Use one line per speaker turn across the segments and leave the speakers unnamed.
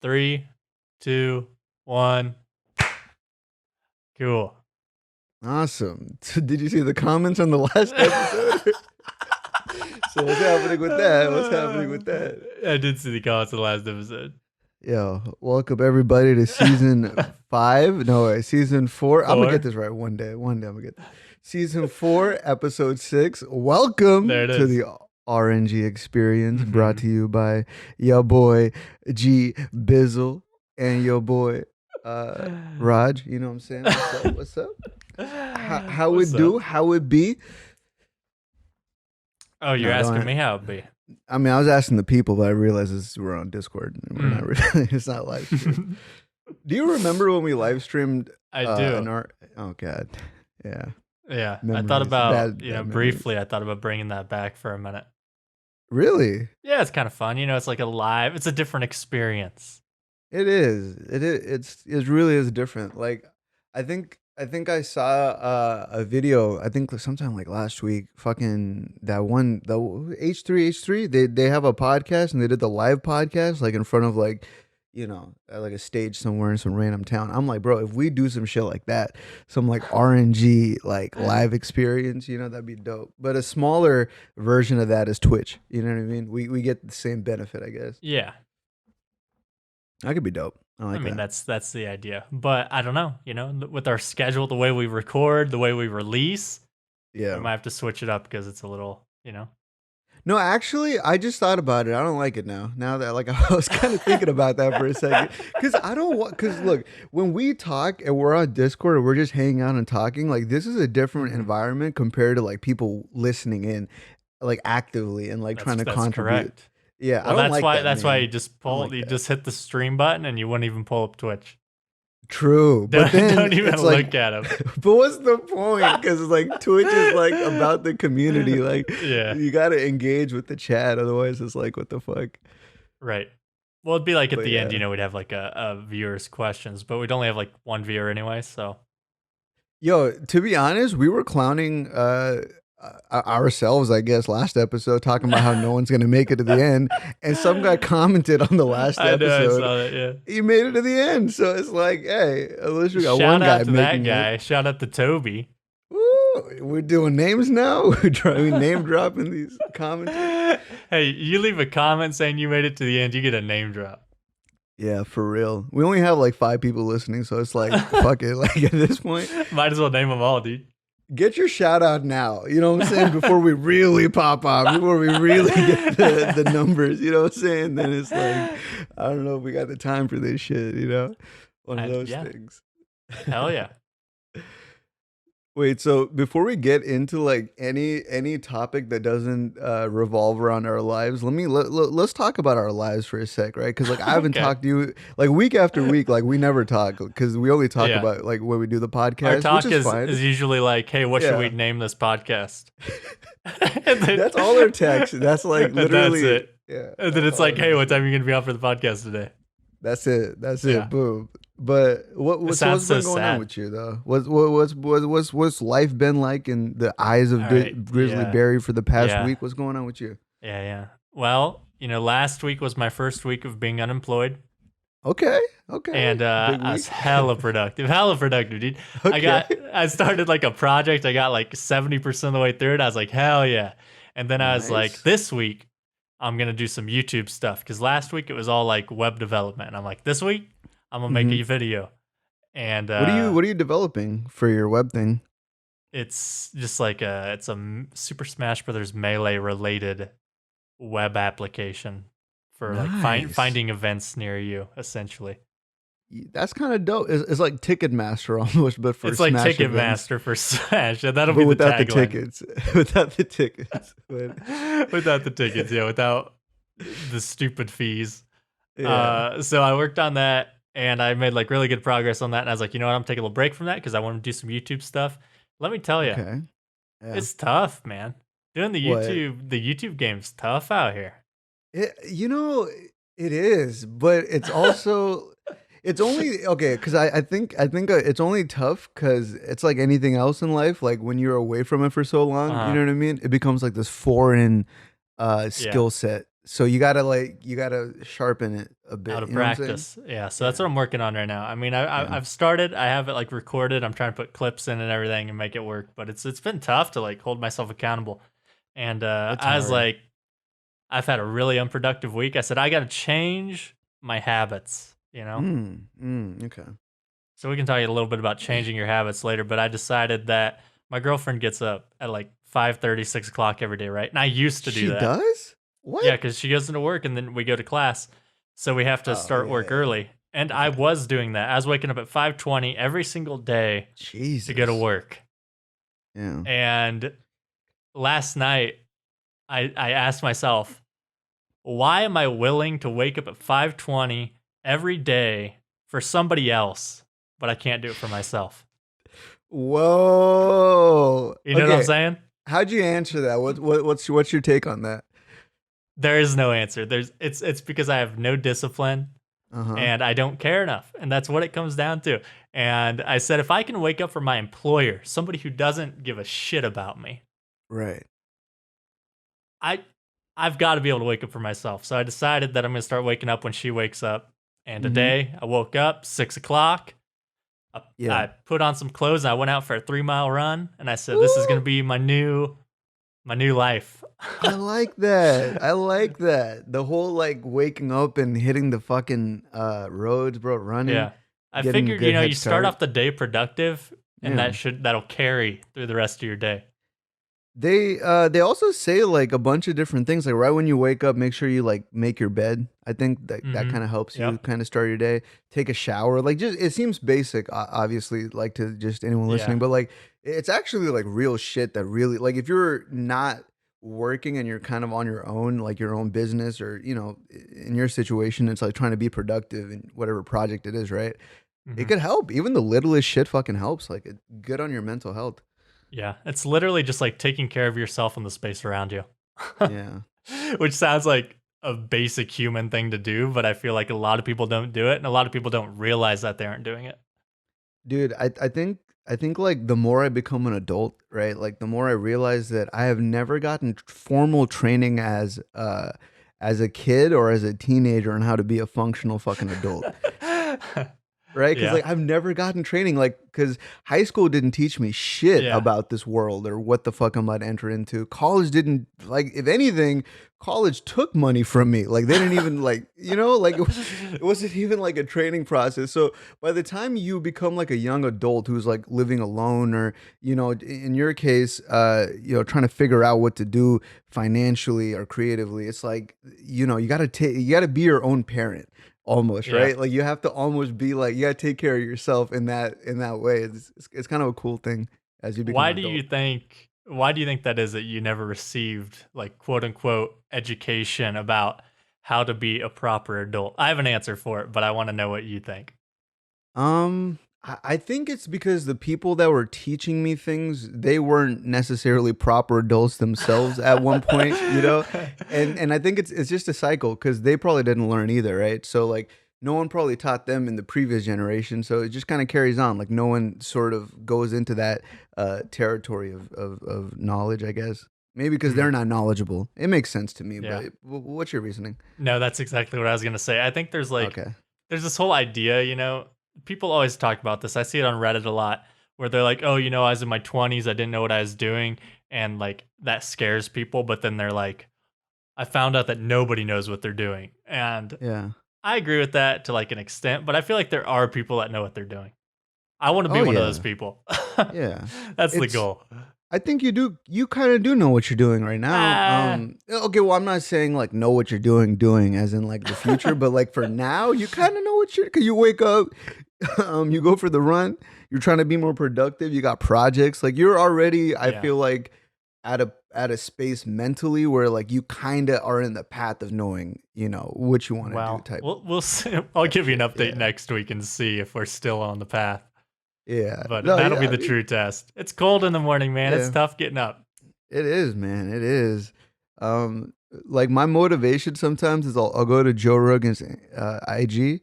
3, 2, 1. Cool.
Awesome. So did you see the comments on the last episode? So what's happening with that?
I did see the comments on the last episode.
Yo, welcome everybody to season 5. No, wait, season 4. I'm gonna get this right one day. I'm gonna get this. Season 4, episode 6. Welcome to the RNG Experience, brought to you by your boy G Bizzle and your boy Raj. You know what I'm saying? What's up? How it do? How it be?
Oh, you're asking me how it be?
I mean, I was asking the people, but I realized we're on Discord. And we're not really. It's not live stream. Do you remember when we live streamed?
I do.
Oh God, yeah.
Yeah,
memories.
I thought about
bad
briefly. I thought about bringing that back for a minute.
Really?
Yeah, it's kind of fun. It's like it's a different experience.
It is. It really is different. Like, I think I saw a video. I think sometime like last week. Fucking the H3. They have a podcast and they did the live podcast like in front of like a stage somewhere in some random town. I'm like, bro, if we do some shit like that, some like RNG like live experience, that'd be dope. But a smaller version of that is Twitch. You know what I mean? We get the same benefit, I guess.
Yeah.
That could be dope. I mean,
that's the idea. But I don't know, with our schedule, the way we record, the way we release, we might have to switch it up because it's a little,
No, actually, I just thought about it. I don't like it now. Now that I was kind of thinking about that for a second. Because look, when we talk and we're on Discord and we're just hanging out and talking, like this is a different environment compared to like people listening in like actively and like trying to contribute. Correct. Yeah,
well, that's why you just just hit the stream button and you wouldn't even pull up Twitch.
True, but then
don't even look at them.
But what's the point? Because like Twitch is like about the community. Like, you got to engage with the chat, otherwise it's like, what the fuck?
Right. Well, it'd be like at the end, we'd have like a viewer's questions, but we'd only have like one viewer anyway. So,
yo, to be honest, we were clowning ourselves, I guess, last episode, talking about how no one's gonna make it to the end, and some guy commented on the last episode.
I saw that, yeah.
He made it to the end, so it's like, hey, at least we got one guy making it.
Shout out to Toby.
Woo, we're doing names now. We name dropping these comments.
Hey, you leave a comment saying you made it to the end, you get a name drop.
Yeah, for real. We only have like 5 people listening, so it's like, fuck it. Like at this point,
might as well name them all, dude.
Get your shout out now. You know what I'm saying? Before we really pop off, before we really get the numbers, you know what I'm saying? Then it's like, I don't know if we got the time for this shit, One of those things.
Hell yeah.
Wait, so before we get into like any topic that doesn't revolve around our lives, let's talk about our lives for a sec, right? Because like I haven't talked to you like week after week, like we never talk because we only talk about like when we do the podcast.
Our talk is usually like, hey, what should we name this podcast?
That's all our text. That's like literally
that's it.
Yeah.
And then it's like, hey, what time are you gonna be on for the podcast today?
That's it. Boom. But what's been going on with you though? What's life been like in the eyes of Grizzly Berry for the past week? What's going on with you?
Yeah. Well, last week was my first week of being unemployed.
Okay.
And I was hella productive, dude.
Okay.
I started like a project. I got like 70% of the way through it. I was like, hell yeah. And then I was like, this week I'm gonna do some YouTube stuff because last week it was all like web development. And I'm like, this week I'm gonna make a video. And
what are you developing for your web thing?
It's just like it's a Super Smash Brothers Melee related web application for like finding events near you, essentially.
That's kind of dope. It's like Ticketmaster almost, but for Smash.
It's like Ticketmaster for Smash. That'll
be
without
the tickets. Without the tickets.
Without the tickets, without the stupid fees.
Yeah.
So I worked on that and I made like really good progress on that. And I was like, you know what? I'm taking a little break from that because I want to do some YouTube stuff. Let me tell you, it's tough, man. Doing the YouTube game's tough out here.
It is, but it's also it's only because I think it's only tough because it's like anything else in life. Like when you're away from it for so long, you know what I mean? It becomes like this foreign skill set So you gotta sharpen it a bit.
Out of
you know what I'm saying?
practice. Yeah. So that's what I'm working on right now. I mean, I've started. I have it like recorded. I'm trying to put clips in and everything and make it work. But it's been tough to like hold myself accountable. And
It's
I was
hard.
like, I've had a really unproductive week. I said I got to change my habits.
Okay.
So we can talk a little bit about changing your habits later. But I decided that my girlfriend gets up at like 5:30, 6 o'clock every day, right? And I used to do
She
that.
does? What?
Yeah, because she goes into work and then we go to class. So we have to start work early. And I was doing that. I was waking up at 5:20 every single day
Jesus.
to go to work.
Yeah.
And last night, I asked myself, why am I willing to wake up at 5:20 every day for somebody else, but I can't do it for myself?
Whoa.
You know what I'm saying?
How'd you answer that? What's your take on that?
There is no answer. It's because I have no discipline and I don't care enough. And that's what it comes down to. And I said, if I can wake up for my employer, somebody who doesn't give a shit about me,
right?
I've got to be able to wake up for myself. So I decided that I'm going to start waking up when she wakes up. And today I woke up 6 o'clock. I put on some clothes and I went out for a 3-mile run. And I said, this is going to be my new life.
I like that. I like that. The whole like waking up and hitting the fucking roads, bro, running.
Yeah. I figured, you start off the day productive and that'll carry through the rest of your day.
They also say like a bunch of different things. Like right when you wake up, make sure you like make your bed. I think that kind of helps you kind of start your day. Take a shower. Like just it seems basic, obviously, like to just anyone listening, but like it's actually like real shit that really like if you're not working and you're kind of on your own, like your own business or in your situation, it's like trying to be productive in whatever project it is, right? It could help. Even the littlest shit fucking helps. Like good on your mental health.
Yeah, it's literally just like taking care of yourself and the space around you.
Yeah.
Which sounds like a basic human thing to do, but I feel like a lot of people don't do it and a lot of people don't realize that they aren't doing it.
Dude, I think like the more I become an adult, right? Like the more I realize that I have never gotten formal training as a kid or as a teenager on how to be a functional fucking adult. Right? Because like I've never gotten training, like because high school didn't teach me shit about this world or what the fuck I'm about to enter into. College didn't, like, if anything, college took money from me. Like they didn't even like, like it wasn't even like a training process. So by the time you become like a young adult who's like living alone or, in your case, trying to figure out what to do financially or creatively, it's like, you gotta be your own parent. Almost, right? Like you have to almost be like, you gotta take care of yourself in that way. It's kind of a cool thing as you become
why
an adult.
Why do you think that is that you never received like quote unquote education about how to be a proper adult? I have an answer for it, but I want to know what you think.
I think it's because the people that were teaching me things, they weren't necessarily proper adults themselves at one point, and I think it's just a cycle because they probably didn't learn either, right? So like no one probably taught them in the previous generation, so it just kind of carries on. Like no one sort of goes into that territory of knowledge, I guess. Maybe because they're not knowledgeable. It makes sense to me, but what's your reasoning?
No, that's exactly what I was gonna say. I think there's like there's this whole idea, people always talk about this. I see it on Reddit a lot where they're like, oh, I was in my 20s. I didn't know what I was doing. And like that scares people. But then they're like, I found out that nobody knows what they're doing. And I agree with that to like an extent. But I feel like there are people that know what they're doing. I want to be one of those people. That's the goal.
I think you do. You kind of do know what you're doing right now. Okay, well, I'm not saying like know what you're doing as in like the future, but like for now, you kind of know what because you wake up, you go for the run, you're trying to be more productive, you got projects, like you're already, I feel like at a space mentally where like you kind of are in the path of knowing, what you want to do type.
We'll see. I'll give you an update next week and see if we're still on the path.
Yeah.
But that'll be the true test. It's cold in the morning, man. It's tough getting up.
It is, man. It is. Like my motivation sometimes is I'll go to Joe Rogan's IG,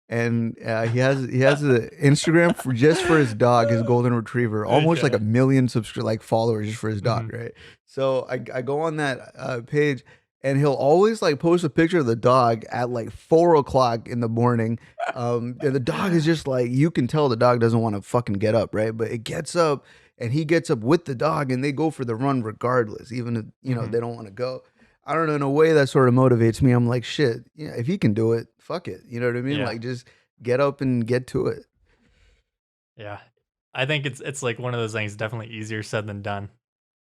and he has an Instagram just for his dog, his golden retriever, almost like 1 million followers just for his dog, right? So I go on that page, and he'll always like post a picture of the dog at like 4 o'clock in the morning. And the dog is just like, you can tell the dog doesn't want to fucking get up, right? But it gets up, and he gets up with the dog, and they go for the run regardless, even if they don't want to go. I don't know, in a way that sort of motivates me. I'm like, shit, yeah, if he can do it, fuck it. You know what I mean?
Yeah.
Like, just get up and get to it.
Yeah. I think it's like one of those things, definitely easier said than done.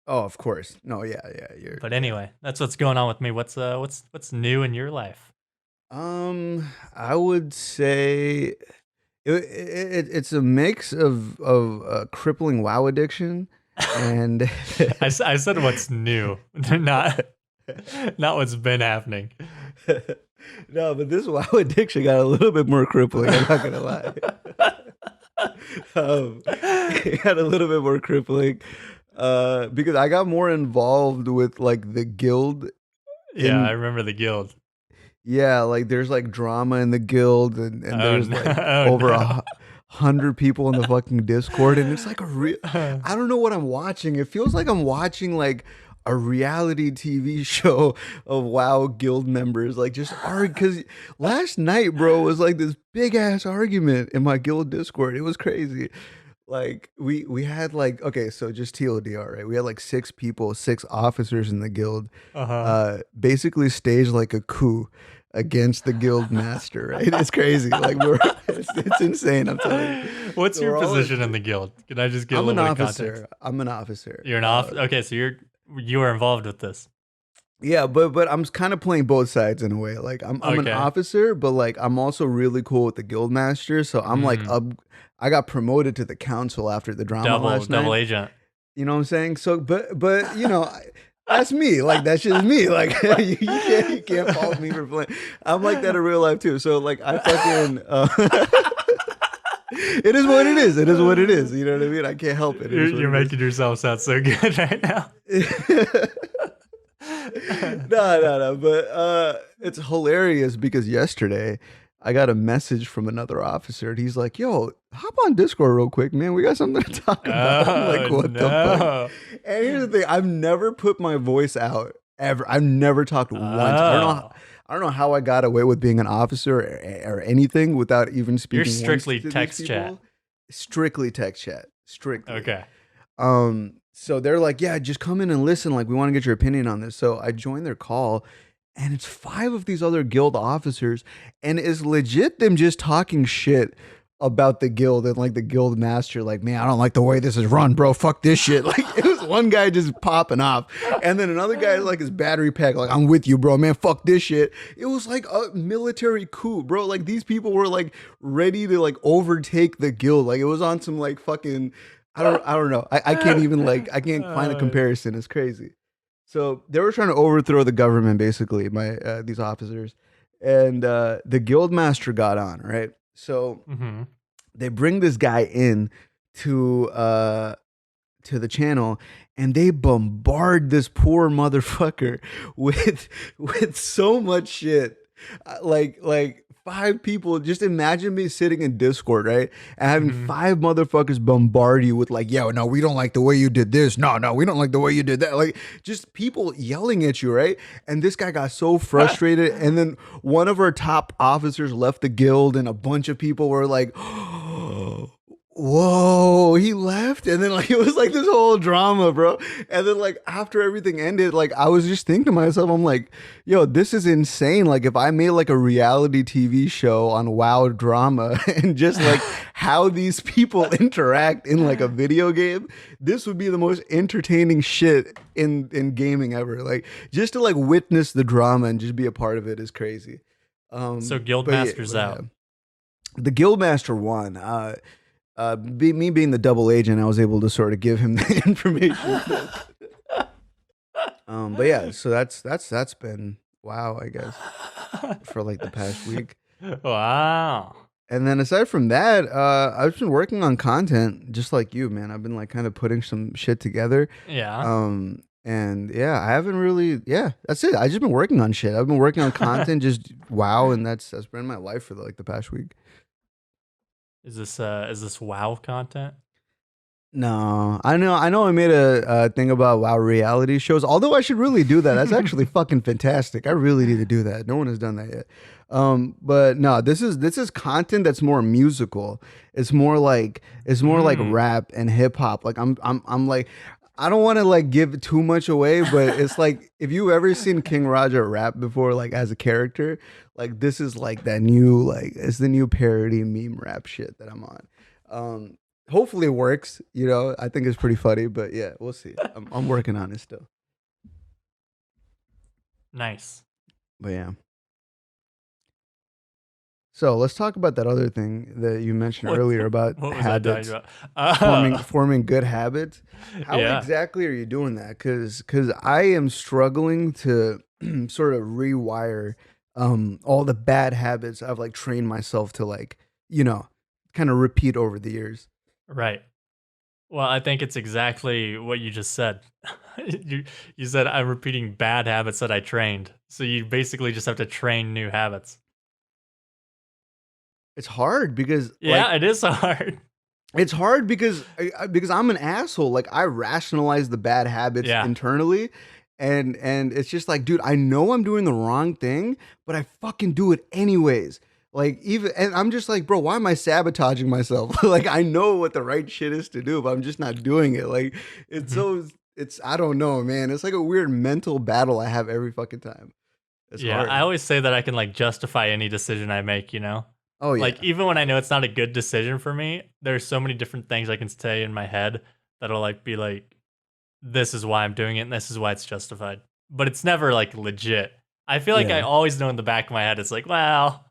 Oh, of course. No, yeah.
But anyway, that's what's going on with me. What's new in your life?
I would say it's a mix of crippling WoW addiction and
I said what's new, not what's been happening.
No, but this WoW addiction got a little bit more crippling. I'm not gonna lie. It got a little bit more crippling because I got more involved with like the guild.
I remember the guild.
Yeah, like there's like drama in the guild, and there's like over 100 people in the fucking Discord, and it's like I don't know what I'm watching. It feels like I'm watching like a reality TV show of WoW guild members, like just because last night, bro, was like this big ass argument in my guild Discord. It was crazy. Like we had like, okay, so just TLDR, right? We had like 6 people, 6 officers in the guild, basically staged like a coup against the guild master, right? It's crazy. Like it's insane. I'm telling you.
What's your position in the guild? Can I just get a little bit of context?
I'm an officer.
You're an officer. Okay, so you are involved with this.
Yeah, but I'm kind of playing both sides in a way. Like I'm an officer, but like I'm also really cool with the guild master. So I'm like I got promoted to the council after the drama last night.
Double agent.
You know what I'm saying? So, but that's me. Like that's just me. Like you can't fault me for playing. I'm like that in real life too. So like I fucking. It is what it is. It is what it is. You know what I mean? I can't help it.
You're making yourself sound so good right now.
No. But it's hilarious because yesterday I got a message from another officer, and he's like, "Yo, hop on Discord real quick, man. We got something to talk about." I'm like, what the fuck? And here's the thing: I've never put my voice out ever. I've never talked once. I don't know how I got away with being an officer or anything without even speaking.
You're strictly text chat.
Strictly text chat. Strictly.
Okay.
So they're like, yeah, just come in and listen. Like, we want to get your opinion on this. So I joined their call, and it's 5 of these other guild officers, and it's legit them just talking shit about the guild and like the guild master. Like, man, I don't like the way this is run, bro. Fuck this shit. Like, it was one guy just popping off, and then another guy like his battery pack. Like, I'm with you, bro. Man, fuck this shit. It was like a military coup, bro. Like these people were like ready to like overtake the guild. Like it was on some like fucking. I don't know. I can't even like I can't find a comparison. It's crazy. So they were trying to overthrow the government, basically, these officers, and the guild master got on, right? So they bring this guy in to the channel, and they bombard this poor motherfucker with so much shit, like 5 people. Just imagine me sitting in Discord, right, and having 5 motherfuckers bombard you with like, yo, no, we don't like the way you did this. No, we don't like the way you did that. Like just people yelling at you, right? And this guy got so frustrated, and then one of our top officers left the guild, and a bunch of people were like, whoa, he left. And then like it was like this whole drama, bro. And then like after everything ended, like I was just thinking to myself, I'm like, yo, this is insane. Like if I made like a reality TV show on WoW drama and just like how these people interact in like a video game, this would be the most entertaining shit in gaming ever. Like just to like witness the drama and just be a part of it is crazy.
So Guildmaster's out.
The Guildmaster won. Me being the double agent, I was able to sort of give him the information. But yeah, so that's been wow, I guess, for like the past week.
Wow.
And then aside from that, I've been working on content just like you, man. I've been like kind of putting some shit together.
Yeah.
And yeah, I haven't really. Yeah, that's it. I just been working on shit. I've been working on content, just wow, and that's been my life for like the past week.
Is this WoW content?
No, I know. I made a thing about reality shows. Although I should really do that. That's actually fucking fantastic. I really need to do that. No one has done that yet. But no, this is content that's more musical. It's more like rap and hip hop. Like I'm like, I don't want to like give too much away, but it's like if you've ever seen King Roger rap before, like as a character, like this is like that new like it's the new parody meme rap shit that I'm on. Hopefully it works. I think it's pretty funny, but yeah, we'll see. I'm working on it still.
Nice.
But yeah. So let's talk about that other thing that you mentioned earlier about
what was
habits,
I talking about?
forming good habits. How
Yeah.
exactly are you doing that? Because I am struggling to sort of rewire all the bad habits I've like trained myself to like kind of repeat over the years.
Right. Well, I think it's exactly what you just said. You said I'm repeating bad habits that I trained. So you basically just have to train new habits.
It's hard because
Yeah, it is hard.
it's hard because I'm an asshole. Like I rationalize the bad habits
Yeah.
internally, and it's just like, dude, I know I'm doing the wrong thing, but I fucking do it anyways. Like and I'm just like, bro, why am I sabotaging myself? Like I know what the right shit is to do, but I'm just not doing it. Like it's
Mhm.
so it's I don't know, man. It's like a weird mental battle I have every fucking time. It's
Yeah, I
hard.
always say that I can like justify any decision I make, you know?
Oh
Like
yeah.
even when I know it's not a good decision for me, there's so many different things I can say in my head that'll like be like, this is why I'm doing it and this is why it's justified. But it's never like legit. I feel like I
Yeah.
always know in the back of my head it's like, well,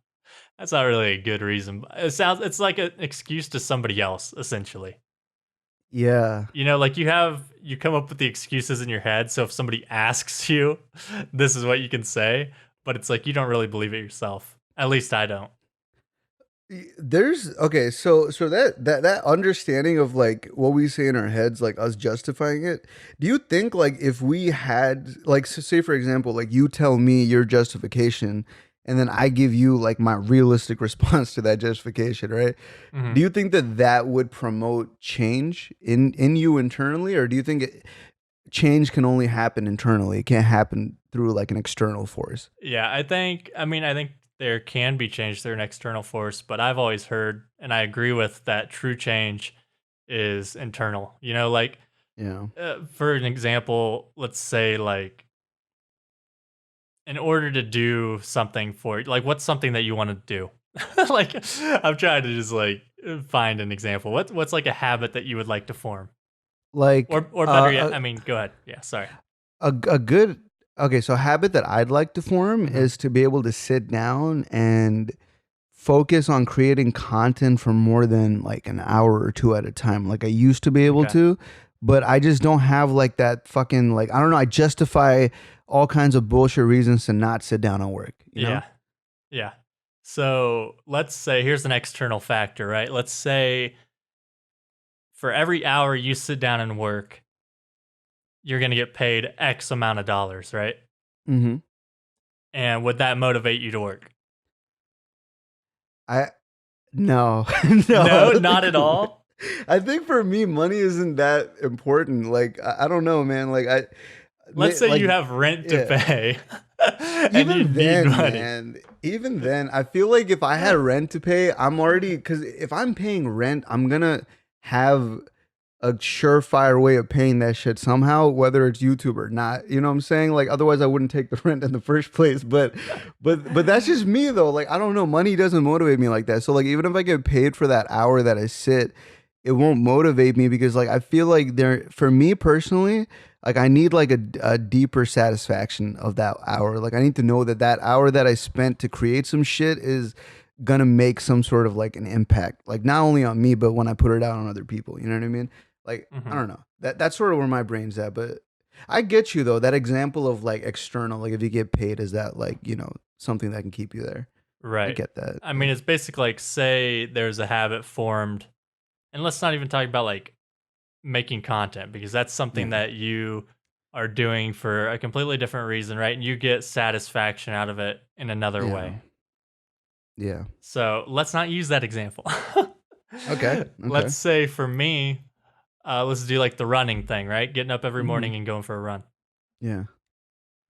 that's not really a good reason. It's like an excuse to somebody else, essentially.
Yeah.
You know, like you come up with the excuses in your head. So if somebody asks you, this is what you can say, but it's like you don't really believe it yourself. At least I don't.
There's okay, so that understanding of like what we say in our heads, like us justifying it. Do you think like if we had like say for example, like you tell me your justification, and then I give you like my realistic response to that justification, right?
Mhm.
Do you think that that would promote change in you internally, or do you think change can only happen internally? It can't happen through like an external force.
Yeah, I think there can be change through an external force, but I've always heard, and I agree with that true change is internal. You know, like
Yeah.
for an example, let's say like in order to do something for like what's something that you want to do? Like I'm trying to just like find an example. What's like a habit that you would like to form?
Like
Or better yet, I mean, go ahead. Yeah, sorry.
a good okay, so a habit that I'd like to form
Mhm.
is to be able to sit down and focus on creating content for more than like an hour or two at a time, like I used to be able
Okay.
to, but I just don't have like that fucking like I don't know, I justify all kinds of bullshit reasons to not sit down and work, you know?
Yeah. Yeah. So let's say here's an external factor, right? Let's say for every hour you sit down and work, you're going to get paid X amount of dollars, right?
Mhm.
And would that motivate you to work?
I no. No, I
No,
don't
not
think
at
it would.
all.
I think for me money isn't that important. Like I don't know, man. Like
Let's say
like
you have rent to
yeah.
pay and you
Even
need
then,
money.
man, even then, I feel like if I had rent to pay, I'm already, because if I'm paying rent, I'm gonna have a surefire way of paying that shit somehow, whether it's YouTube or not. You know what I'm saying? Like otherwise I wouldn't take the rent in the first place. But that's just me though. Like I don't know, money doesn't motivate me like that. So like even if I get paid for that hour that I sit, it won't motivate me because like I feel like there for me personally, like I need like a deeper satisfaction of that hour. Like I need to know that that hour that I spent to create some shit is gonna make some sort of like an impact, like not only on me but when I put it out on other people. You know what I mean? Like I
Mhm.
don't know. That's sort of where my brain's at. But I get you though. That example of like external, like if you get paid, is that like something that can keep you there? I
Right.
get that.
I mean,
Yeah.
it's basically like say there's a habit formed, and let's not even talk about like making content because that's something
Yeah.
that you are doing for a completely different reason, right? And you get satisfaction out of it in another
Yeah.
way.
Yeah.
So let's not use that example.
Okay. Okay.
Let's say for me, let's do like the running thing, right? Getting up every morning and going for a run.
Yeah.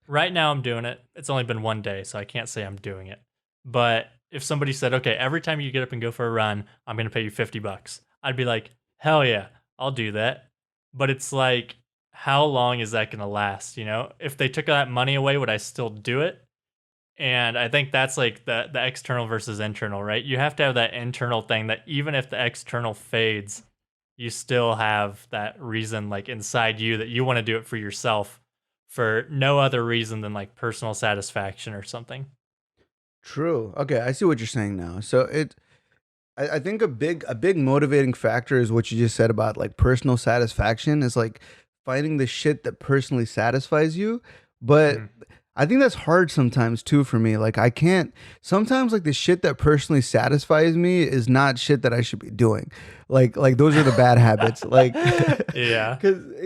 Right now I'm doing it. It's only been one day, so I can't say I'm doing it. But if somebody said, okay, every time you get up and go for a run, I'm going to pay you $50, I'd be like, hell yeah, I'll do that. But it's like, how long is that going to last? You know, if they took that money away, would I still do it? And I think that's like the external versus internal, right? You have to have that internal thing that even if the external fades, you still have that reason like inside you that you want to do it for yourself for no other reason than like personal satisfaction or something.
True. Okay, I see what you're saying now. So I think a big motivating factor is what you just said about like personal satisfaction is like finding the shit that personally satisfies you. But I think that's hard sometimes too for me. Like I can't sometimes like the shit that personally satisfies me is not shit that I should be doing. Like those are the bad habits. Like
yeah.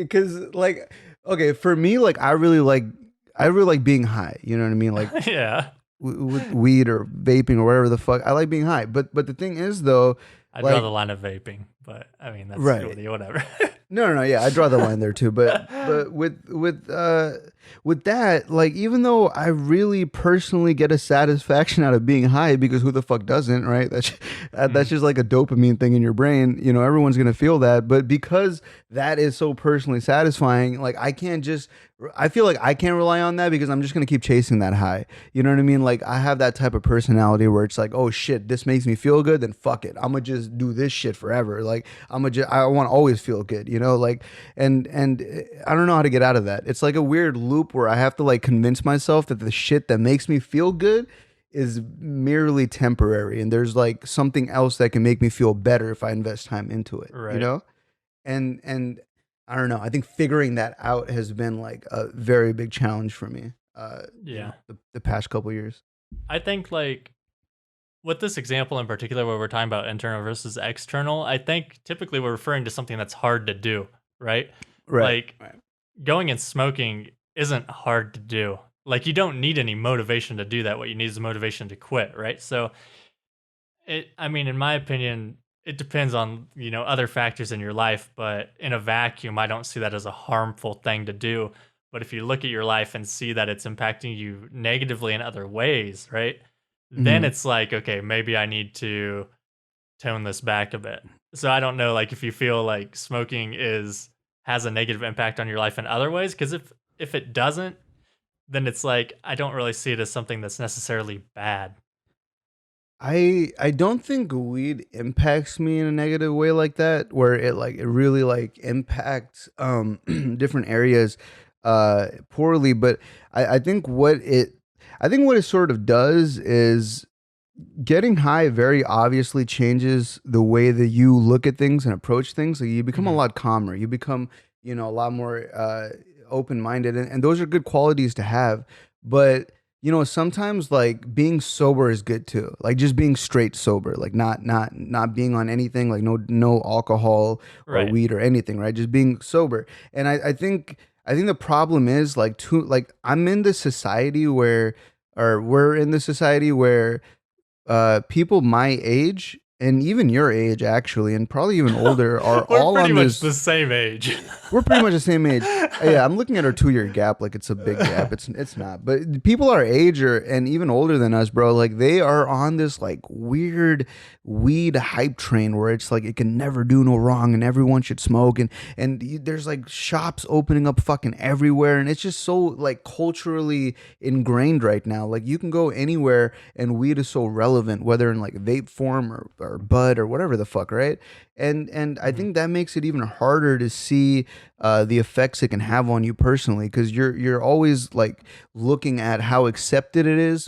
Cause like okay, for me, like I really like being high. You know what I mean? Like
yeah.
With weed or vaping or whatever the fuck. I like being high. But the thing is though,
I draw the line of vaping, but I mean that's
right.
really whatever.
No, yeah, I draw the line there too. But with that, like even though I really personally get a satisfaction out of being high, because who the fuck doesn't, right? That's just like a dopamine thing in your brain. You know, everyone's gonna feel that. But because that is so personally satisfying, like I feel like I can't rely on that because I'm just gonna keep chasing that high. You know what I mean? Like I have that type of personality where it's like, oh shit, this makes me feel good, then fuck it, I'm gonna just do this shit forever. Like I want to always feel good. You know, like and I don't know how to get out of that. It's like a weird loop where I have to like convince myself that the shit that makes me feel good is merely temporary, and there's like something else that can make me feel better if I invest time into it.
Right.
You know, and I don't know. I think figuring that out has been like a very big challenge for me.
Yeah.
The past couple years.
I think like with this example in particular, where we're talking about internal versus external, I think typically we're referring to something that's hard to do, right?
Right.
Like going and smoking isn't hard to do. Like you don't need any motivation to do that. What you need is motivation to quit, right? So I mean, in my opinion, it depends on, you know, other factors in your life, but in a vacuum, I don't see that as a harmful thing to do. But if you look at your life and see that it's impacting you negatively in other ways, right? Then it's like, okay, maybe I need to tone this back a bit. So I don't know, like if you feel like smoking has a negative impact on your life in other ways, because if it doesn't, then it's like I don't really see it as something that's necessarily bad.
I don't think weed impacts me in a negative way like that, where it really like impacts different areas poorly. But I think what it sort of does is getting high very obviously changes the way that you look at things and approach things. Like you become a lot calmer. You become, you know, a lot more open-minded, and those are good qualities to have. But you know, sometimes like being sober is good too. Like just being straight sober, like not being on anything, like no alcohol or weed or anything, right? Just being sober. And I think the problem is like I'm in this society where, or we're in this society where people my age and even your age actually, and probably even older, are all on this.
We're pretty much the same age.
We're pretty much the same age. Yeah, I'm looking at our 2-year gap like it's a big gap. It's not. But people our age and even older than us, bro, like they are on this like weird weed hype train where it's like it can never do no wrong and everyone should smoke, and there's like shops opening up fucking everywhere, and it's just so like culturally ingrained right now. Like you can go anywhere and weed is so relevant, whether in like vape form or bud or whatever the fuck, right? And I think that makes it even harder to see the effects it can have on you personally, because you're always like looking at how accepted it is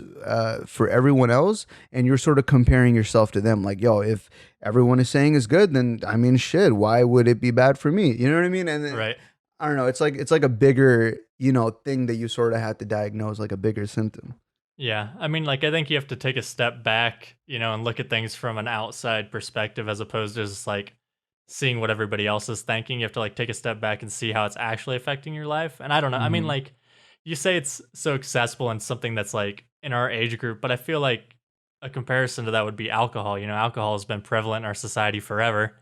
for everyone else, and you're sort of comparing yourself to them. Like, yo, if everyone is saying it's good, then I mean, shit, why would it be bad for me? You know what I mean? And then,
right.
I don't know. It's like a bigger, you know, thing that you sort of have to diagnose, like a bigger symptom.
Yeah. I mean, like, I think you have to take a step back, you know, and look at things from an outside perspective as opposed to just like seeing what everybody else is thinking. You have to like take a step back and see how it's actually affecting your life. And I don't know. I mean, like, you say it's so accessible and something that's like in our age group, but I feel like a comparison to that would be alcohol. You know, alcohol has been prevalent in our society forever.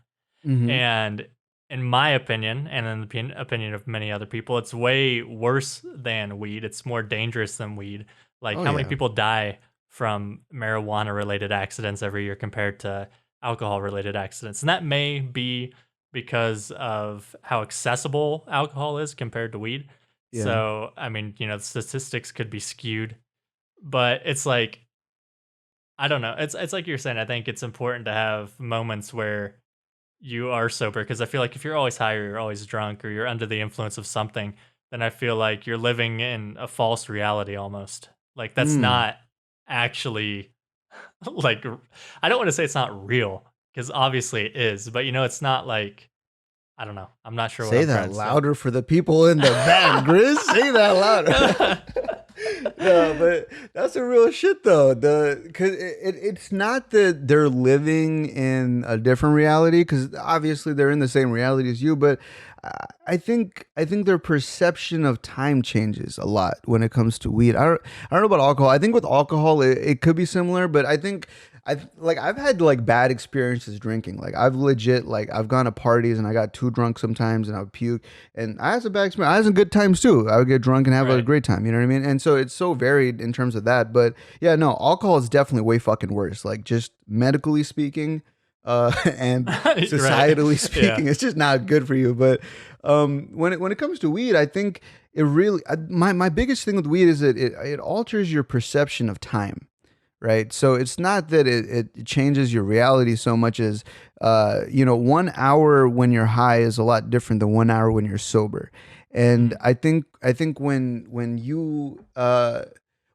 And in my opinion, and in the opinion of many other people, it's way worse than weed. It's more dangerous than weed. Like,
Oh
how many
yeah.
people die from marijuana related accidents every year compared to alcohol related accidents? And that may be because of how accessible alcohol is compared to weed.
Yeah.
So, I mean, the statistics could be skewed, but it's like, I don't know. It's like you're saying. I think it's important to have moments where you are sober, because I feel like if you're always high or you're always drunk or you're under the influence of something, then I feel like you're living in a false reality almost. Like, that's
Mm.
not actually like, I don't want to say it's not real, because obviously it is, but it's not like, I don't know. I'm not sure what
Say
I'm
that
trying to say.
louder for the people in the back, Grizz. Say that louder. No, but that's a real shit though. Because it's not that they're living in a different reality, because obviously they're in the same reality as you. But I think their perception of time changes a lot when it comes to weed. I don't know about alcohol. I think with alcohol it could be similar, but I think I've had like bad experiences drinking. Like I've gone to parties and I got too drunk sometimes and I would puke. And I had some bad experience. I had some good times too. I would get drunk and have a
Right.
great time. You know what I mean? And so it's so varied in terms of that. But yeah, no, alcohol is definitely way fucking worse. Like just medically speaking, and societally
Right. Yeah.
speaking, it's just not good for you. But when it comes to weed, I think it really my biggest thing with weed is that it alters your perception of time, right? So it's not that it changes your reality so much as 1 hour when you're high is a lot different than 1 hour when you're sober. And
Mm.
I think when you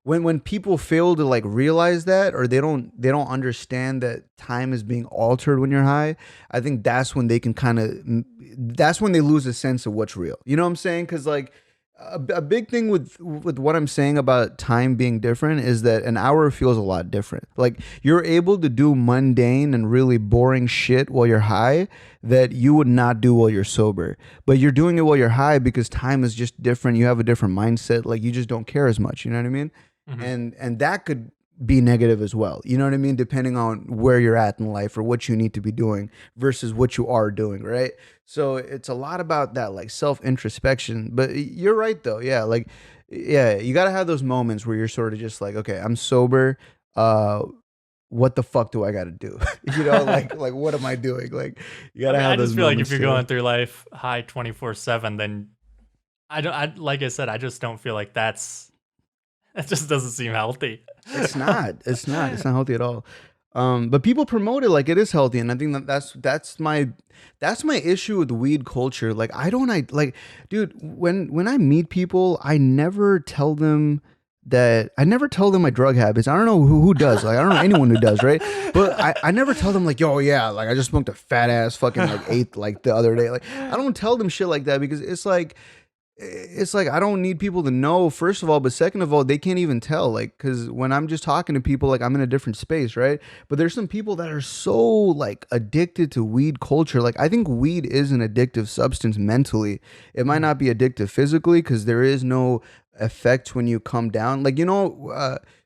when people fail to like realize that, or they don't understand that time is being altered when you're high, I think that's when they can that's when they lose a sense of what's real. You know what I'm saying? Because like a big thing with what I'm saying about time being different is that an hour feels a lot different. Like you're able to do mundane and really boring shit while you're high that you would not do while you're sober. But you're doing it while you're high because time is just different. You have a different mindset. Like you just don't care as much. You know what I mean?
Mhm.
And that could be negative as well. You know what I mean? Depending on where you're at in life or what you need to be doing versus what you are doing, right? So it's a lot about that like self introspection. But you're right though. Yeah, like yeah, you got to have those moments where you're sort of just like, okay, I'm sober. Uh what the fuck do I got to do? Like what am I doing? Like you got
I
to
mean, I
have those
just feel like if
moments
you're
too.
going through life high 24/7, then like I said, I just don't feel like that just doesn't seem healthy.
It's not. It's not. It's not healthy at all. But people promote it like it is healthy, and I think that's my issue with weed culture. Like I like, dude. When I meet people, I never tell them my drug habits. I don't know who does. Like I don't know anyone who does, right? But I never tell them like, yo, yeah, like I just smoked a fat ass fucking like eighth like the other day. Like I don't tell them shit like that because it's like I don't need people to know, first of all, but second of all, they can't even tell. Like, because when I'm just talking to people, like I'm in a different space, right? But there's some people that are so like addicted to weed culture. Like, I think weed is an addictive substance mentally. It might
Mhm.
not be addictive physically because there is no effect when you come down. Like,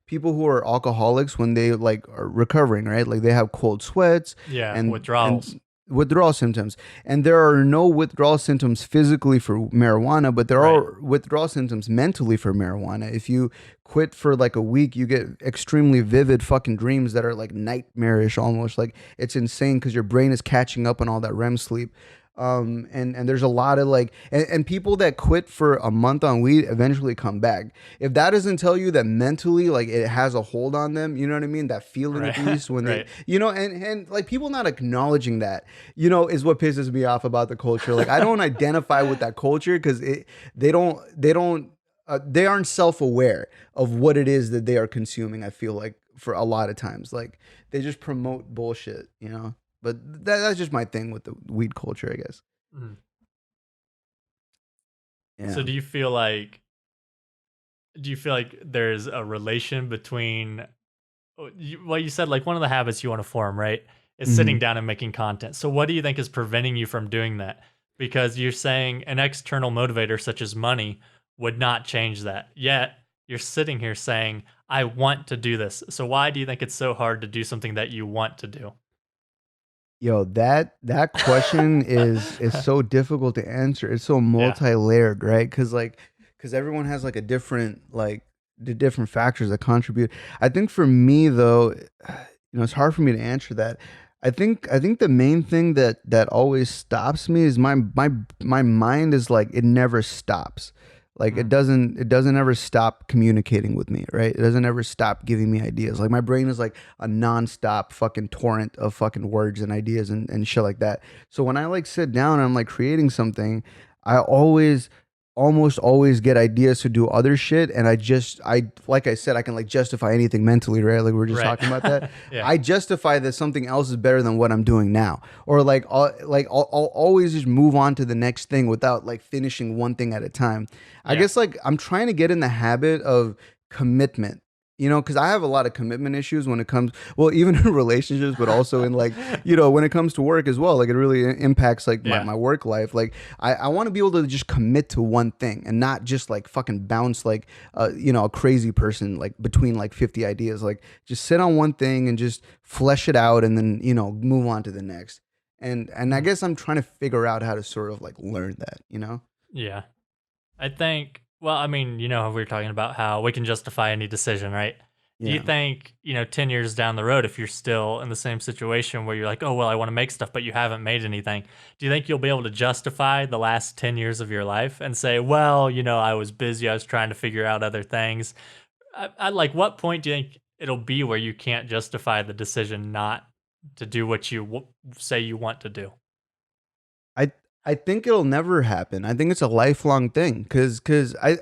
people who are alcoholics when they like are recovering, right? Like they have cold sweats
Yeah,
and
withdrawals.
withdrawal symptoms, and there are no withdrawal symptoms physically for marijuana, but there
Right.
are withdrawal symptoms mentally for marijuana. If you quit for like a week, you get extremely vivid fucking dreams that are like nightmarish almost. Like it's insane because your brain is catching up on all that REM sleep. And there's a lot of like and people that quit for a month on weed eventually come back. If that doesn't tell you that mentally like it has a hold on them, you know what I mean, that feeling at
Right.
least when they
Right.
and like people not acknowledging that, is what pisses me off about the culture. Like I don't identify with that culture because they aren't self-aware of what it is that they are consuming. I feel like for a lot of times like they just promote bullshit. But that's just my thing with the weed culture, I guess.
Mm. So
Yeah.
do you feel like there's a relation between well, you said like one of the habits you want to form, right, is
Hmm.
sitting down and making content. So what do you think is preventing you from doing that? Because you're saying an external motivator such as money would not change that. Yet you're sitting here saying, I want to do this. So why do you think it's so hard to do something that you want to do?
Yo, that question is so difficult to answer. It's so multi-layered, right? Because everyone has like a different like the different factors that contribute. I think for me though, it's hard for me to answer that. I think the main thing that always stops me is my mind is like it never stops. Like it doesn't ever stop communicating with me, right? It doesn't ever stop giving me ideas. Like my brain is like a nonstop fucking torrent of fucking words and ideas and shit like that. So when I like sit down and I'm like creating something, I almost always get ideas to do other shit, and I like I said, I can like justify anything mentally, right? Like we were just talking about that.
Yeah.
I justify that something else is better than what I'm doing now, or I'll always just move on to the next thing without like finishing one thing at a time. I guess like I'm trying to get in the habit of commitment. Because I have a lot of commitment issues when it comes, well, even in relationships, but also in like, when it comes to work as well. Like it really impacts like my work life. Like I want to be able to just commit to one thing and not just like fucking bounce like, a crazy person like between like 50 ideas. Like just sit on one thing and just flesh it out and then, move on to the next. And I guess I'm trying to figure out how to sort of like learn that,
Yeah. I think, well, I mean, we were talking about how we can justify any decision, right?
Yeah.
Do you think, 10 years down the road, if you're still in the same situation where you're like, oh, well, I want to make stuff, but you haven't made anything, do you think you'll be able to justify the last 10 years of your life and say, well, I was busy, I was trying to figure out other things? I like, what point do you think it'll be where you can't justify the decision not to do what you say you want to do?
I think it'll never happen. I think it's a lifelong thing because I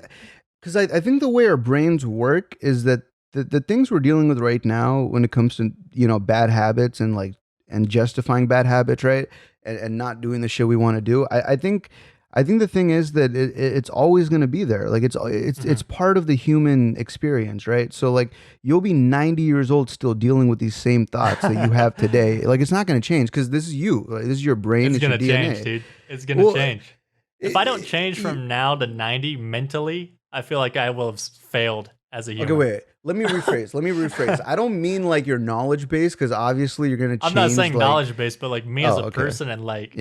think the way our brains work is that the things we're dealing with right now when it comes to bad habits and like and justifying bad habits, right, and not doing the shit we want to do. I think the thing is that it's always going to be there. Like it's part of the human experience, right? So like you'll be 90 years old still dealing with these same thoughts that you have today. Like it's not going to change because this is you. Like, this is your brain.
It's
your
going to
DNA.
change, dude. It's going to change. If I don't change from now to 90 mentally, I feel like I will have failed as a human.
Okay, wait. Let me rephrase. I don't mean like your knowledge base because obviously you're going to change.
I'm not saying
like,
knowledge base, but like me as a person and like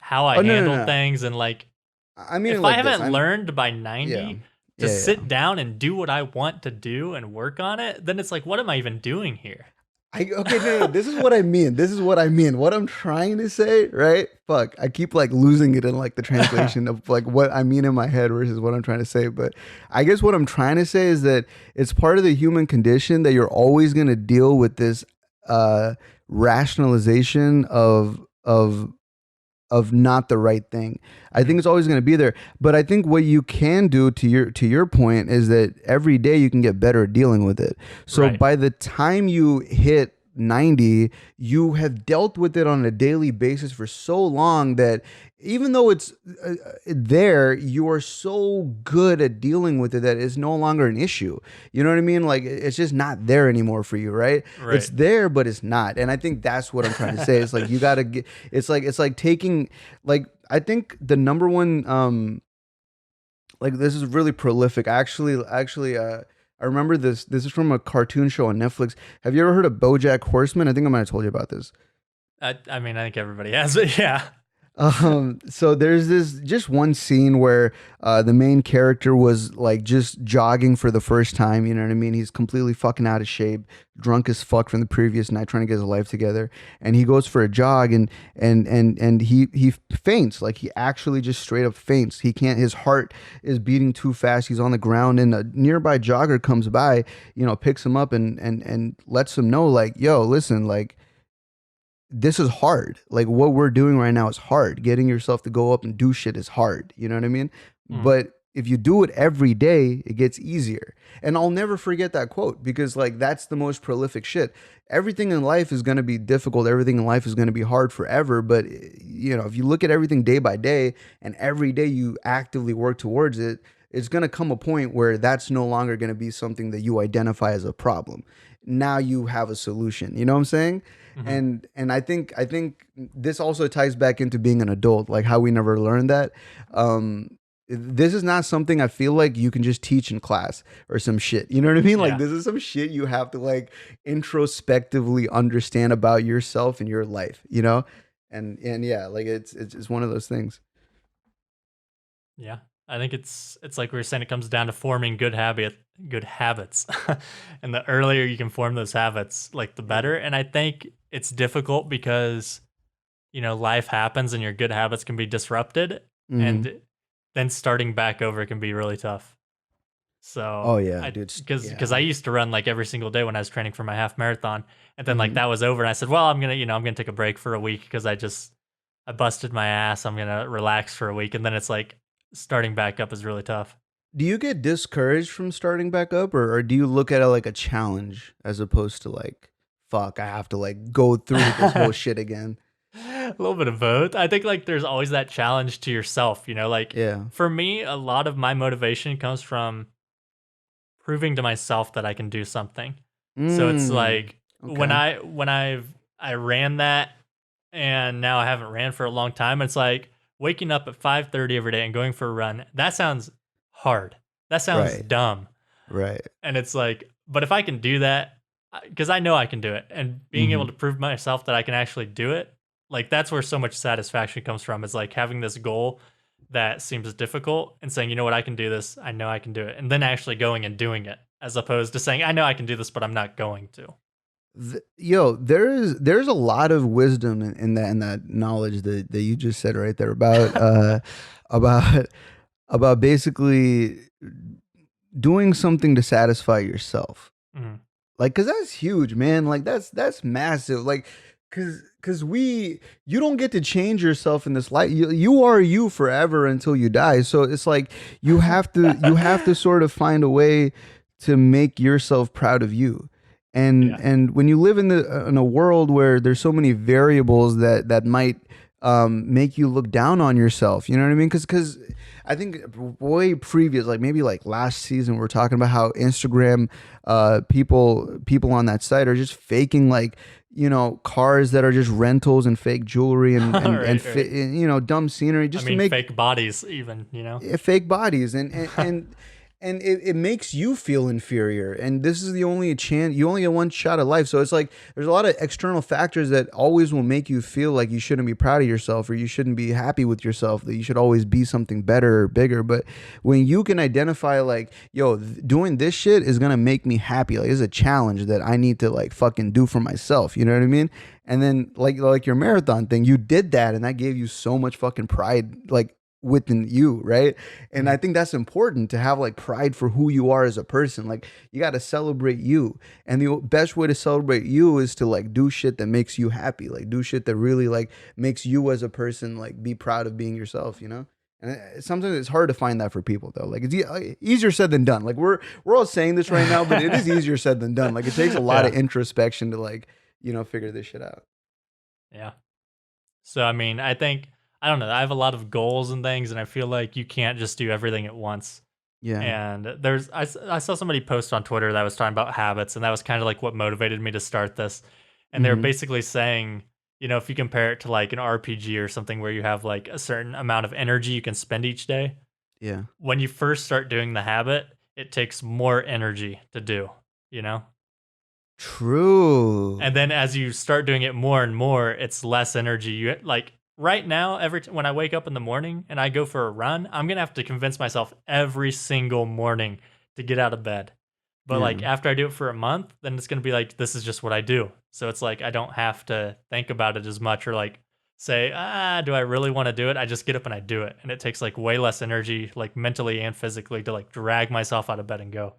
how I handle things and like
I mean,
if
like
I haven't learned by 90 to sit down and do what I want to do and work on it, then it's like, what am I even doing here?
No. This is what I mean. What I'm trying to say, right? Fuck, I keep like losing it in like the translation of like what I mean in my head versus what I'm trying to say. But I guess what I'm trying to say is that it's part of the human condition that you're always going to deal with this rationalization of not the right thing. I think it's always going to be there. But I think what you can do to your point is that every day you can get better at dealing with it. So by the time you hit 90, you have dealt with it on a daily basis for so long that even though it's there, you are so good at dealing with it that it's no longer an issue. You know what I mean? Like it's just not there anymore for you, right? It's there, but it's not. And I think that's what I'm trying to say. It's like you gotta get. It's like taking like I think the number one like this is really prolific. Actually, I remember this. This is from a cartoon show on Netflix. Have you ever heard of BoJack Horseman? I think I might have told you about this.
I mean, I think everybody has it. Yeah.
So there's this just one scene where the main character was like just jogging for the first time, you know what I mean? He's completely fucking out of shape, drunk as fuck from the previous night, trying to get his life together. And he goes for a jog and he faints. Like he actually just straight up faints. He can't, his heart is beating too fast. He's on the ground and a nearby jogger comes by, picks him up and lets him know like, yo, listen, like, this is hard. Like what we're doing right now is hard. Getting yourself to go up and do shit is hard. You know what I mean? But if you do it every day, it gets easier. And I'll never forget that quote because like that's the most prolific shit. Everything in life is going to be difficult. Everything in life is going to be hard forever. But if you look at everything day by day and every day you actively work towards it, it's going to come a point where that's no longer going to be something that you identify as a problem. Now you have a solution. You know what I'm saying? And I think this also ties back into being an adult, like how we never learned that. this is not something I feel like you can just teach in class or some shit. You know what I mean? Like this is some shit you have to like introspectively understand about yourself and your life, you know? And yeah, like it's one of those things.
Yeah. I think it's like we were saying, it comes down to forming good habits. And the earlier you can form those habits, like the better. And I think it's difficult because, you know, life happens and your good habits can be disrupted. And then starting back over can be really tough. So,
dude,
because I used to run like every single day when I was training for my half marathon, and then like that was over, and I said, well, I'm gonna take a break for a week because I busted my ass. I'm gonna relax for a week, and then it's like starting back up is really tough.
Do you get discouraged from starting back up, or do you look at it like a challenge as opposed to like, fuck, I have to like go through this whole shit again?
A little bit of both. I think like there's always that challenge to yourself, you know, like for me, a lot of my motivation comes from proving to myself that I can do something. So it's like when I ran that, and now I haven't ran for a long time, it's like waking up at 5:30 every day and going for a run. That sounds hard. That sounds dumb.
Right.
And it's like, but if I can do that, because I know I can do it, and being able to prove myself that I can actually do it, like that's where so much satisfaction comes from. Is like having this goal that seems difficult and saying, you know what, I can do this. I know I can do it. And then actually going and doing it, as opposed to saying, I know I can do this, but I'm not going to.
There's a lot of wisdom in that knowledge that you just said right there about about basically doing something to satisfy yourself. Like, cause that's huge, man. Like that's massive. Like, cause you don't get to change yourself in this life. You are you forever until you die. So it's like you have to sort of find a way to make yourself proud of you. And when you live in a world where there's so many variables that might make you look down on yourself, you know what I mean? Because I think way previous, like maybe like last season, we were talking about how Instagram people on that site are just faking like, you know, cars that are just rentals and fake jewelry and you know, dumb scenery just to make
fake bodies, even, you know,
fake bodies and it makes you feel inferior. And this is the only chance. You only get one shot at life. So it's like there's a lot of external factors that always will make you feel like you shouldn't be proud of yourself, or you shouldn't be happy with yourself, that you should always be something better or bigger. But when you can identify like, yo, doing this shit is going to make me happy. Like, it's a challenge that I need to like fucking do for myself. You know what I mean? And then like your marathon thing, you did that, and that gave you so much fucking pride, like within you, right? And I think that's important, to have like pride for who you are as a person. Like you got to celebrate you, and the best way to celebrate you is to like do shit that makes you happy, like do shit that really like makes you as a person like be proud of being yourself, you know? And sometimes it's hard to find that for people though. Like it's easier said than done. Like we're all saying this right now, but it is easier said than done. Like it takes a lot of introspection to like, you know, figure this shit out.
Yeah. So I mean, I don't know. I have a lot of goals and things, and I feel like you can't just do everything at once.
Yeah.
And I saw somebody post on Twitter that was talking about habits, and that was kind of like what motivated me to start this. And they were basically saying, you know, if you compare it to like an RPG or something where you have like a certain amount of energy you can spend each day.
Yeah.
When you first start doing the habit, it takes more energy to do, you know?
True.
And then as you start doing it more and more, it's less energy. You like right now, when I wake up in the morning and I go for a run, I'm going to have to convince myself every single morning to get out of bed. But like after I do it for a month, then it's going to be like, this is just what I do. So it's like, I don't have to think about it as much, or like say, do I really want to do it? I just get up and I do it. And it takes like way less energy, like mentally and physically, to like drag myself out of bed and go.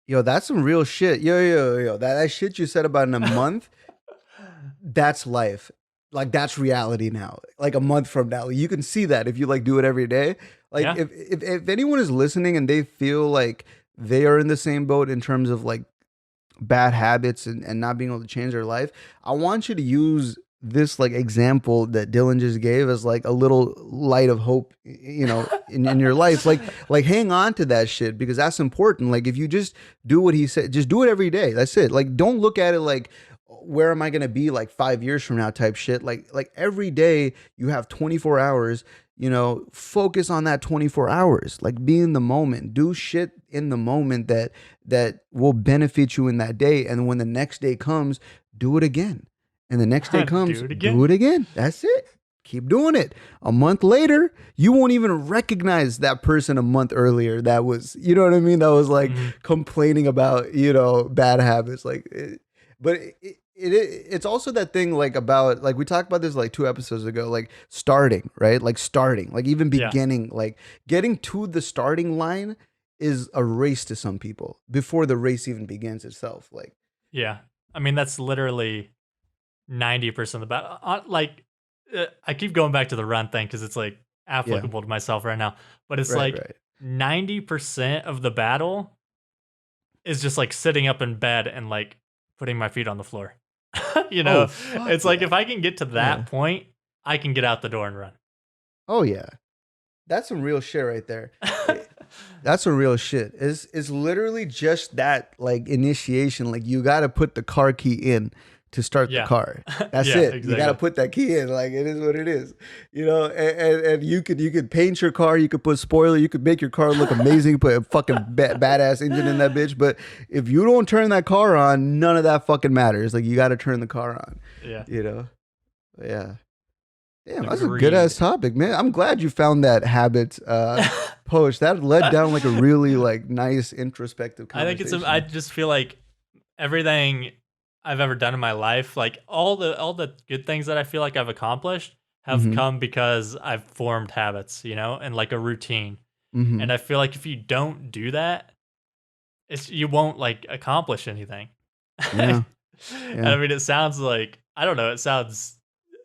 Yo, that's some real shit. Yo. That shit you said about in a month, that's life. Like that's reality now. Like a month from now, you can see that if you like do it every day. Like if anyone is listening and they feel like they are in the same boat in terms of like bad habits and not being able to change their life, I want you to use this like example that Dylan just gave as like a little light of hope, you know, in your life. Like hang on to that shit, because that's important. Like if you just do what he said, just do it every day. That's it. Like don't look at it like, where am I going to be like 5 years from now type shit. Like every day you have 24 hours. focus on that 24 hours, like be in the moment, do shit in the moment that will benefit you in that day. And when the next day comes, do it again. And the next day comes, do it again. That's it. Keep doing it. A month later, you won't even recognize that person a month earlier. That was, you know what I mean? That was like complaining about, bad habits. It's also that thing like about, like we talked about this like 2 episodes ago, like starting, right? Like starting, like even beginning, like getting to the starting line is a race to some people before the race even begins itself. Like,
yeah. I mean, that's literally 90% of the battle. I keep going back to the run thing because it's like applicable to myself right now, but it's 90% of the battle is just like sitting up in bed and like putting my feet on the floor. It's like if I can get to that point, I can get out the door and run.
Oh yeah, that's some real shit right there. That's some real shit. It's literally just that like initiation. Like you got to put the car key in to start the car. That's it. Exactly. You got to put that key in. Like it is what it is, and you could paint your car. You could put spoiler. You could make your car look amazing. You put a fucking badass engine in that bitch. But if you don't turn that car on, none of that fucking matters. Like you got to turn the car on.
Yeah.
Yeah. Damn, that's a good ass topic, man. I'm glad you found that habit post. That led down like a really like nice introspective conversation.
I just feel like everything I've ever done in my life, like all the good things that I feel like I've accomplished have come because I've formed habits, and like a routine. And I feel like if you don't do that, you won't like accomplish anything.
Yeah.
I mean, it sounds like, I don't know, it sounds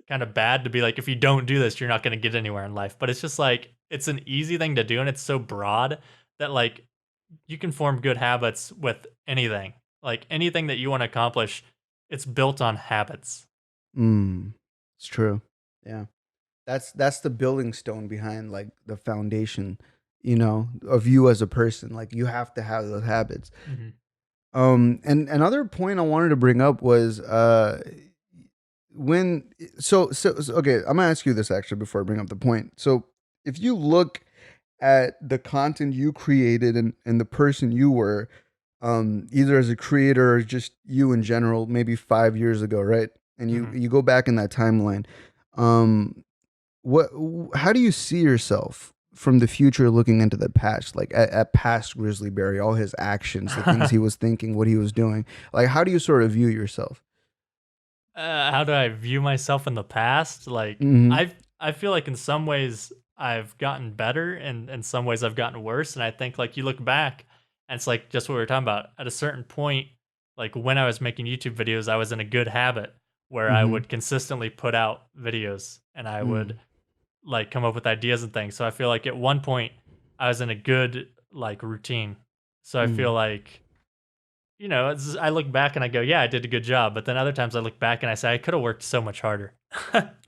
kind of bad to be like, if you don't do this, you're not going to get anywhere in life. But it's just like, it's an easy thing to do. And it's so broad that like you can form good habits with anything. Like anything that you want to accomplish, it's built on habits.
It's true. Yeah. That's the building stone behind like the foundation, of you as a person. Like you have to have those habits. And another point I wanted to bring up was okay, I'm gonna ask you this actually before I bring up the point. So if you look at the content you created and the person you were, either as a creator or just you in general, maybe 5 years ago, right? And you go back in that timeline, how do you see yourself from the future looking into the past, like at past Grizzly Berry, all his actions, the things he was thinking, what he was doing? Like, how do you sort of view yourself?
How do I view myself in the past? Like, I feel like in some ways I've gotten better, and in some ways I've gotten worse. And I think like you look back, and it's like just what we were talking about. At a certain point, like when I was making YouTube videos, I was in a good habit where I would consistently put out videos, and I would like come up with ideas and things. So I feel like at one point I was in a good like routine. So I feel like, I look back and I go, yeah, I did a good job. But then other times I look back and I say, I could have worked so much harder.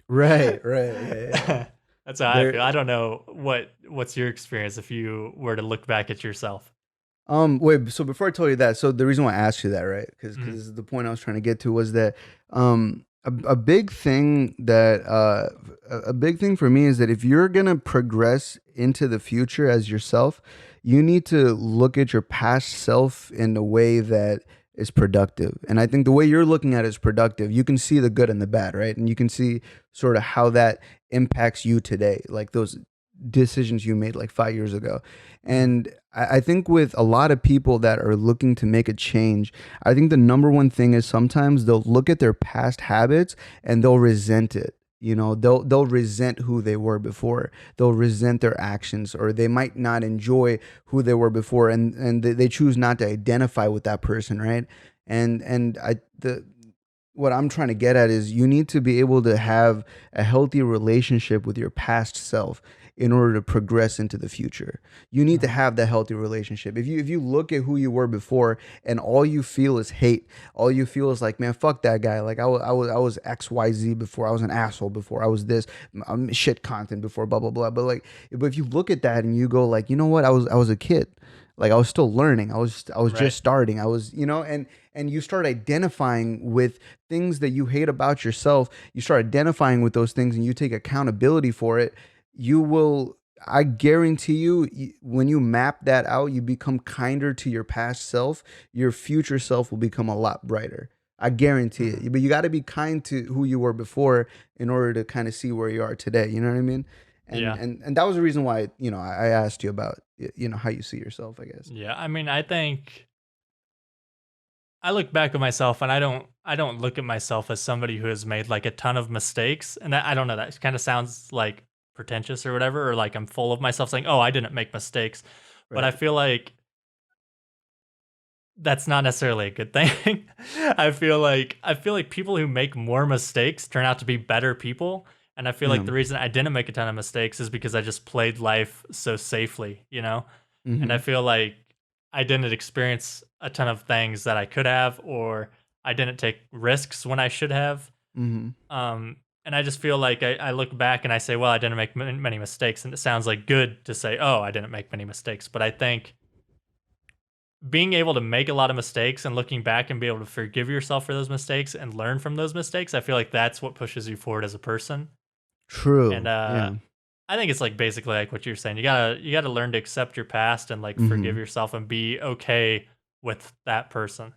Right. Yeah.
That's how I feel. I don't know what's your experience if you were to look back at yourself.
Wait, so before I tell you that, so the reason why I asked you that, right? Because the point I was trying to get to was that a big thing for me is that if you're gonna progress into the future as yourself, you need to look at your past self in a way that is productive. And I think the way you're looking at it is productive. You can see the good and the bad, right? And you can see sort of how that impacts you today, like those decisions you made like 5 years ago. And I think with a lot of people that are looking to make a change, I think the number one thing is sometimes they'll look at their past habits and they'll resent it. They'll resent who they were before. They'll resent their actions, or they might not enjoy who they were before, and they choose not to identify with that person, right? What I'm trying to get at is you need to be able to have a healthy relationship with your past self in order to progress into the future. You need to have that healthy relationship. If you look at who you were before and all you feel is hate, all you feel is like, man, fuck that guy. Like I was XYZ before. I was an asshole before. I was this shit content before, blah blah blah. But if you look at that and you go like, you know what? I was a kid. Like I was still learning. I was just starting. I was, and you start identifying with things that you hate about yourself. You start identifying with those things and you take accountability for it. you will, I guarantee you, when you map that out, you become kinder to your past self. Your future self will become a lot brighter. I guarantee it. But you got to be kind to who you were before in order to kind of see where you are today. You know what I mean? And that was the reason why, I asked you about, how you see yourself, I guess.
Yeah. I mean, I think I look back at myself and I don't look at myself as somebody who has made like a ton of mistakes. And I don't know, that kind of sounds like pretentious or whatever, or like I'm full of myself saying, oh, I didn't make mistakes. Right. But I feel like that's not necessarily a good thing. I feel like people who make more mistakes turn out to be better people. And I feel like the reason I didn't make a ton of mistakes is because I just played life so safely, And I feel like I didn't experience a ton of things that I could have, or I didn't take risks when I should have. And I just feel like I look back and I say, well, I didn't make many mistakes. And it sounds like good to say, oh, I didn't make many mistakes. But I think being able to make a lot of mistakes and looking back and be able to forgive yourself for those mistakes and learn from those mistakes, I feel like that's what pushes you forward as a person.
True.
And I think it's like basically like what you're saying. You gotta learn to accept your past and like forgive yourself and be okay with that person.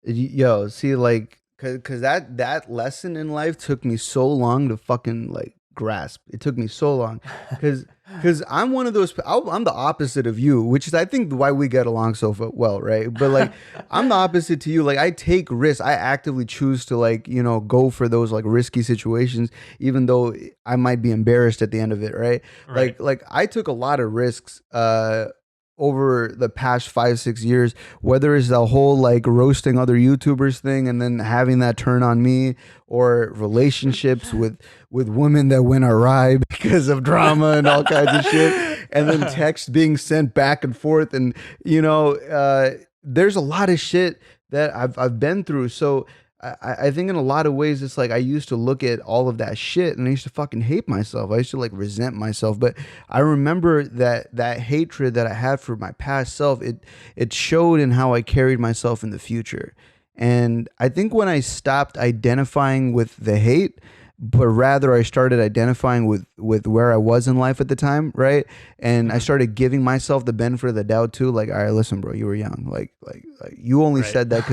Yo, see, like, cause that lesson in life took me so long to fucking like grasp. It took me so long, cause I'm one of those. I'm the opposite of you, which is I think why we get along so well, right? But like, I'm the opposite to you. Like, I take risks. I actively choose to like go for those like risky situations, even though I might be embarrassed at the end of it, right? Like I took a lot of risks. Over the past 5-6 years, whether it's the whole like roasting other YouTubers thing and then having that turn on me, or relationships with women that went awry because of drama and all kinds of shit, and then texts being sent back and forth, and there's a lot of shit that I've been through. So I think in a lot of ways, it's like I used to look at all of that shit and I used to fucking hate myself. I used to like resent myself. But I remember that hatred that I had for my past self, it showed in how I carried myself in the future. And I think when I stopped identifying with the hate, but rather I started identifying with where I was in life at the time, right? And I started giving myself the benefit of the doubt too. Like, all right, listen, bro, you were young. Like you only said that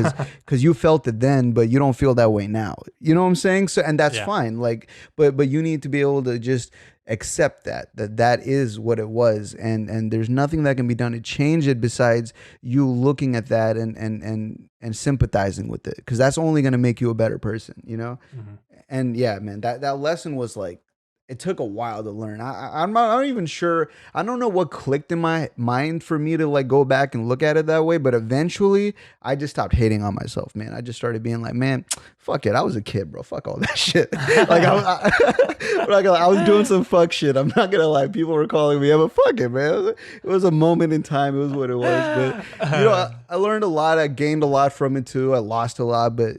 because you felt it then, but you don't feel that way now. You know what I'm saying? So, and that's fine. Like, but you need to be able to just accept that is what it was, and there's nothing that can be done to change it besides you looking at that and sympathizing with it, because that's only going to make you a better person, And yeah, man, that lesson was like, it took a while to learn. I'm not even sure. I don't know what clicked in my mind for me to like go back and look at it that way. But eventually, I just stopped hating on myself, man. I just started being like, man, fuck it. I was a kid, bro. Fuck all that shit. Like I was doing some fuck shit. I'm not gonna lie. People were calling me, yeah, but fuck it, man. It was a moment in time. It was what it was. But I learned a lot. I gained a lot from it too. I lost a lot. But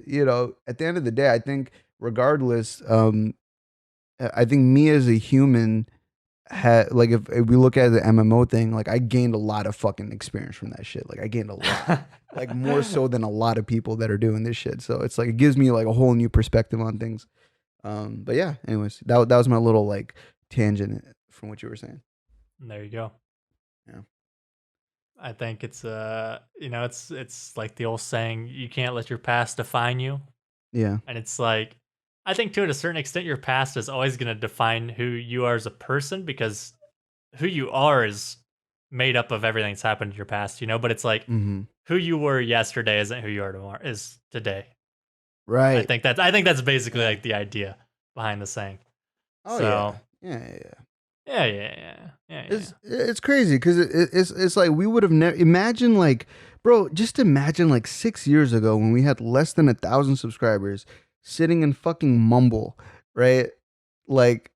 at the end of the day, I think regardless, I think me as a human had, like, if we look at the MMO thing, like I gained a lot of fucking experience from that shit. Like I gained a lot, like more so than a lot of people that are doing this shit. So it's like, it gives me like a whole new perspective on things. But yeah, anyways, that was my little like tangent from what you were saying.
There you go.
Yeah.
I think it's it's like the old saying, you can't let your past define you.
Yeah.
And it's like, I think to a certain extent, your past is always going to define who you are as a person, because who you are is made up of everything that's happened in your past, but it's like who you were yesterday isn't who you are tomorrow, is today.
Right.
I think that's basically like the idea behind the saying.
Oh,
so,
yeah. It's crazy because it's like we would have never imagine, like, bro, just imagine like 6 years ago when we had less than 1,000 subscribers, sitting in fucking Mumble, right? Like,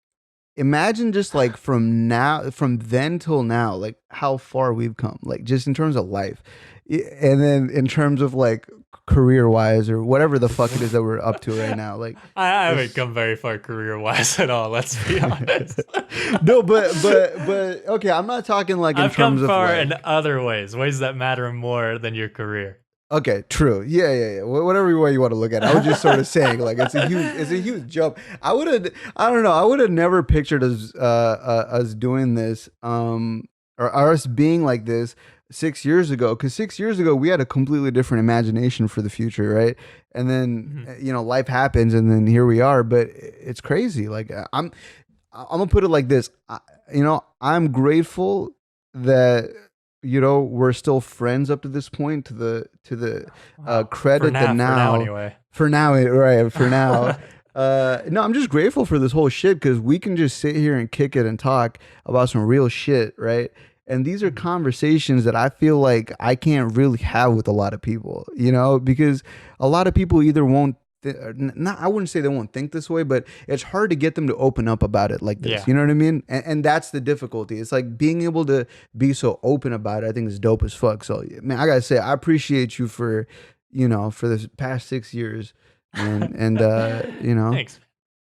imagine just like from then till now, like how far we've come, like just in terms of life, and then in terms of like career wise or whatever the fuck it is that we're up to right now. Like,
I haven't come very far career wise at all. Let's be honest.
No, but okay, I'm not talking like in
I've
terms
come far
of like,
in other ways that matter more than your career.
Okay, true. Yeah. Whatever way you want to look at it. I was just sort of saying, like, it's a huge jump. I don't know. I would have never pictured us doing this, or us being like this 6 years ago. Because 6 years ago we had a completely different imagination for the future, right? And then life happens, and then here we are. But it's crazy. Like, I'm gonna put it like this. I'm grateful that we're still friends up to this point. To the credit that now, for now, right? For now, no, I'm just grateful for this whole shit because we can just sit here and kick it and talk about some real shit, right? And these are conversations that I feel like I can't really have with a lot of people, because a lot of people either won't. I wouldn't say they won't think this way, but it's hard to get them to open up about it like this. Yeah. You know what I mean? And that's the difficulty. It's like being able to be so open about it, I think is dope as fuck. So, man, I gotta say, I appreciate you for this past 6 years. And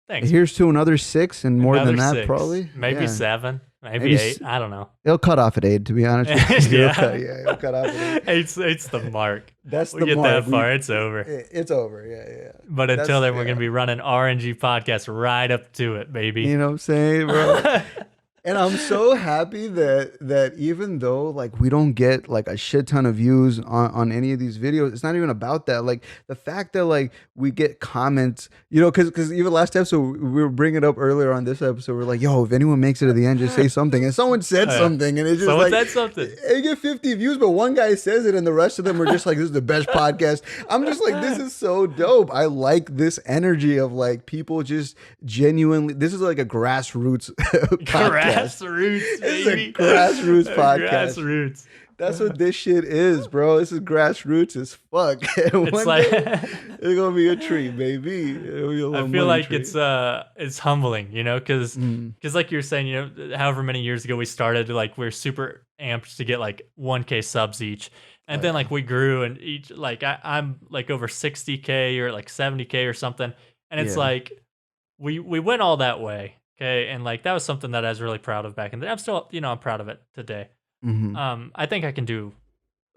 Thanks.
Here's to another 6 and more than that,
6.
Probably.
Maybe 7. Maybe 8. I don't know.
It'll cut off at 8, to be honest with you.
It'll
cut off at 8.
It's the mark.
That's the
mark. We get that far, it's over.
It's over, yeah.
But until then, we're going to be running RNG Podcast right up to it, baby.
You know what I'm saying, bro? And I'm so happy that even though like we don't get like a shit ton of views on any of these videos, it's not even about that. Like the fact that like we get comments, because even last episode we were bringing it up earlier on this episode, we're like, yo, if anyone makes it to the end, just say something. And someone said something, and it's just
someone said something.
They get 50 views, but one guy says it, and the rest of them are just like, this is the best podcast. I'm just like, this is so dope. I like this energy of like people just genuinely. This is like a grassroots podcast.
Grassroots, baby.
It's a grassroots podcast.
Grassroots.
That's what this shit is, bro. This is grassroots as fuck.
It's like
it's gonna be a treat, baby.
I feel like it's humbling, because like you were saying, however many years ago we started, like we're super amped to get like 1K subs each, and then like we grew, and each like I'm like over 60K or like 70K or something, and it's like we went all that way. Okay, and like that was something that I was really proud of back in the day. I'm still, I'm proud of it today.
Mm-hmm.
I think I can do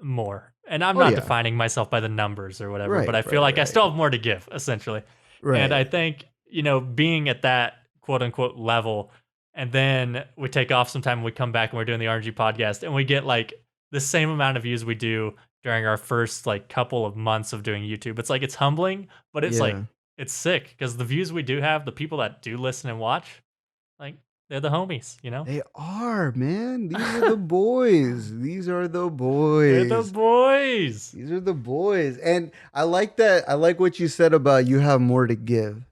more, and I'm not defining myself by the numbers or whatever. But I feel like I still have more to give, essentially. Right. And I think being at that quote unquote level, and then we take off sometime and we come back and we're doing the RNG podcast, and we get like the same amount of views we do during our first like couple of months of doing YouTube. It's like it's humbling, but it's like it's sick because the views we do have, the people that do listen and watch. Like, they're the homies,
They are, man. These are the boys. These are the boys.
They're the boys.
These are the boys. And I like that. I like what you said about you have more to give.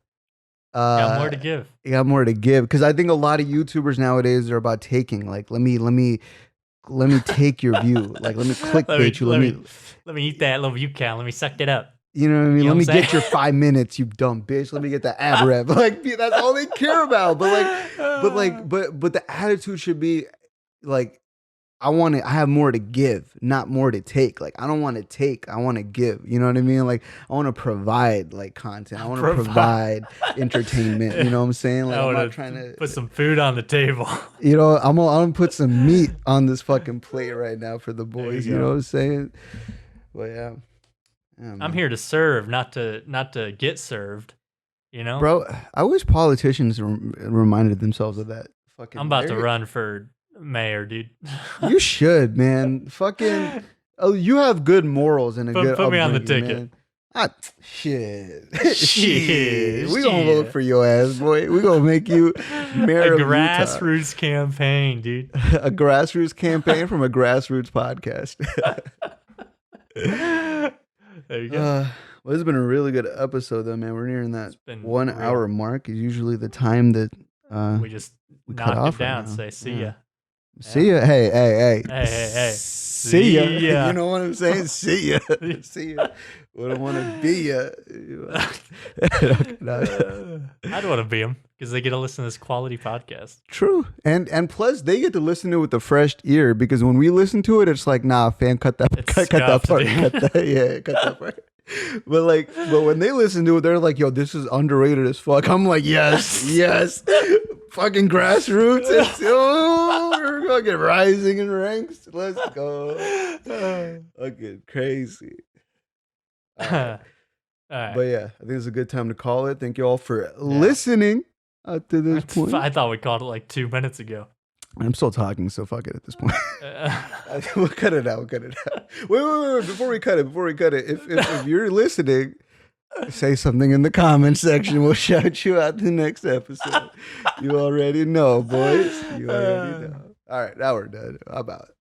Got more to give.
You got more to give. Because I think a lot of YouTubers nowadays are about taking. Like, let me take your view. Like, let me clickbait you.
Let me eat that little view count. Let me suck it up.
You know what I mean? Let me get your 5 minutes, you dumb bitch. Let me get the ad rev. Like that's all they care about. But the attitude should be like, I have more to give, not more to take. Like I don't want to take, I want to give. You know what I mean? Like I want to provide like content. I want to provide entertainment. You know what I'm saying? Like I'm not trying to
put some food on the table.
I'm gonna put some meat on this fucking plate right now for the boys. You know what I'm saying? But yeah.
I'm here to serve, not to get served,
Bro, I wish politicians reminded themselves of that.
I'm about to run for mayor, dude.
You should, man. Fucking, you have good morals and a good
put me on the ticket.
Man. Shit. We gonna vote for your ass, boy. We gonna make you mayor of Utah.
A grassroots campaign, dude.
A grassroots campaign from a grassroots podcast.
There you go.
Well, this has been a really good episode, though, man. We're nearing that 1 hour mark. Is usually the time that
we just knock it down. Right, say see ya.
See ya. Hey.
See ya.
You know what I'm saying? See ya. See ya. Wouldn't want to be ya.
I'd want to be them because they get to listen to this quality podcast.
True. And plus they get to listen to it with a fresh ear because when we listen to it, it's like, nah, fam, cut that part. Cut that part. But when they listen to it, they're like, yo, this is underrated as fuck. I'm like, yes. Fucking grassroots. We're gonna get rising in ranks. Let's go. Fucking crazy. All right. But yeah, I think it's a good time to call it. Thank you all for listening up to this point.
I thought we called it like 2 minutes ago.
I'm still talking, so fuck it at this point. We'll cut it out. Wait. Before we cut it, if you're listening, say something in the comment section. We'll shout you out the next episode. You already know, boys. You already know. All right, now we're done. How about it?